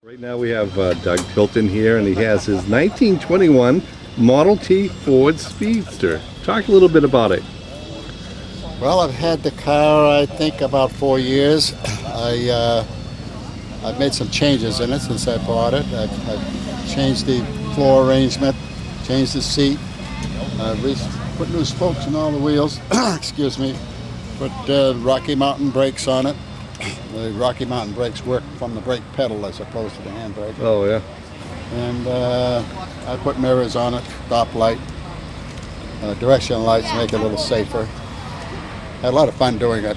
Right now we have Doug Tilton here, and he has his 1921 Model T Ford Speedster. Talk a little bit about it. Well, I've had the car, I think, about 4 years. I've made some changes in it since I bought it. I've changed the floor arrangement, changed the seat, put new spokes in all the wheels, excuse me, put Rocky Mountain brakes on it. The Rocky Mountain brakes work from the brake pedal as opposed to the handbrake. Oh, yeah. And I put mirrors on it, stop light, direction lights, make it a little safer. Had a lot of fun doing it.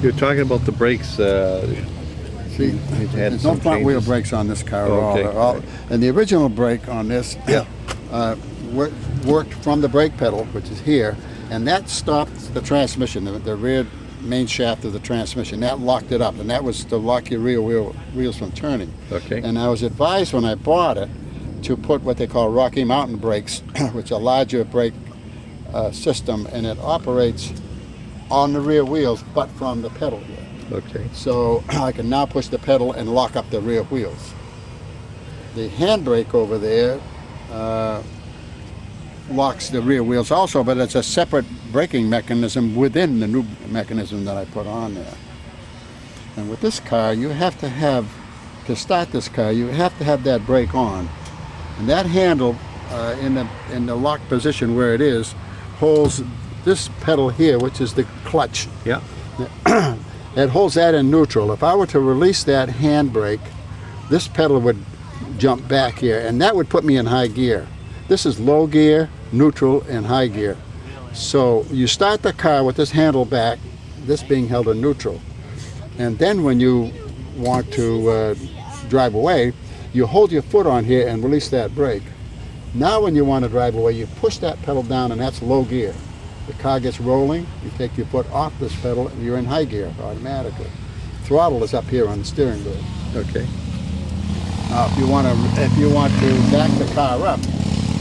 You're talking about the brakes. See, there's no front wheel brakes on this car at all. And the original brake on this worked from the brake pedal, which is here, and that stopped the transmission, the rear main shaft of the transmission. That locked it up, and that was to lock your rear wheels from turning. Okay. And I was advised when I bought it to put what they call Rocky Mountain brakes, which are larger brake system, and it operates on the rear wheels but from the pedal here. Okay. So I can now push the pedal and lock up the rear wheels. The handbrake over there locks the rear wheels also, but it's a separate braking mechanism within the new mechanism that I put on there. And with this car, you have to have, to start this car, you have to have that brake on. And that handle in the lock position where it is holds this pedal here, which is the clutch. Yeah. It holds that in neutral. If I were to release that handbrake, this pedal would jump back here, and that would put me in high gear. This is low gear, neutral, and high gear. So you start the car with this handle back, this being held in neutral. And then when you want to drive away, you hold your foot on here and release that brake. Now when you want to drive away, you push that pedal down, and that's low gear. The car gets rolling, you take your foot off this pedal, and you're in high gear automatically. Throttle is up here on the steering wheel. Okay. Now if you want to back the car up,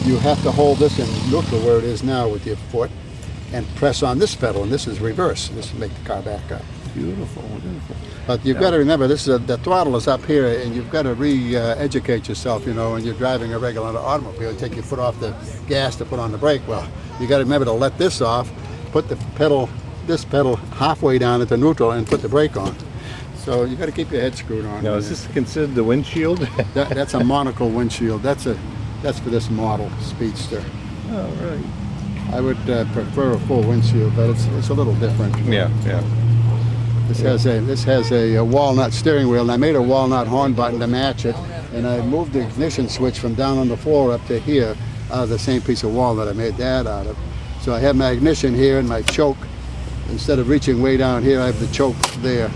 you have to hold this in neutral where it is now with your foot and press on this pedal, and this is reverse. This will make the car back up. Beautiful, beautiful. But you've got to remember, this is the throttle is up here, and you've got to re-educate yourself, you know, when you're driving a regular automobile. You take your foot off the gas to put on the brake. Well, you got to remember to let this off, put the pedal, this pedal halfway down into neutral, and put the brake on. So you got to keep your head screwed on. Now, is this considered the windshield? That's a monocle windshield. That's for this model Speedster. Oh, right. I would prefer a full windshield, but it's a little different. Yeah, yeah. This has a walnut steering wheel, and I made a walnut horn button to match it, and I moved the ignition switch from down on the floor up to here out of the same piece of walnut I made that out of. So I have my ignition here and my choke. Instead of reaching way down here, I have the choke there.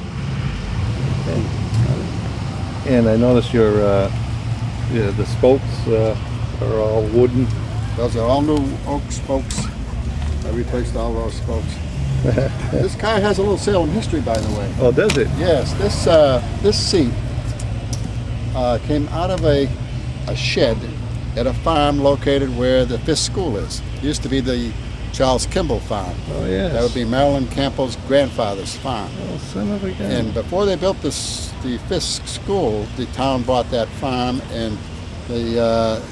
And I noticed your the spokes are all wooden. Those are all new oak spokes. I replaced all those spokes. This car has a little Salem history, by the way. Oh, does it? Yes, this seat came out of a shed at a farm located where the Fisk school is. It used to be the Charles Kimball farm. Oh, yes. That would be Marilyn Campbell's grandfather's farm. Oh, son of a gun. And before they built the Fisk school, the town bought that farm, and the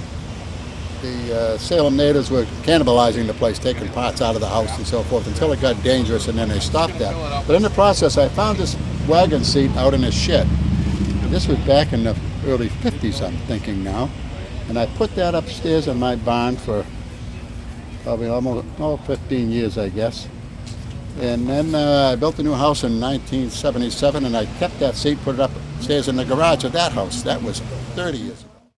Salem natives were cannibalizing the place, taking parts out of the house and so forth, until it got dangerous, and then they stopped that. But in the process, I found this wagon seat out in a shed. This was back in the early 50s, I'm thinking now. And I put that upstairs in my barn for probably almost 15 years, I guess. And then I built a new house in 1977, and I kept that seat, put it upstairs in the garage of that house. That was 30 years ago.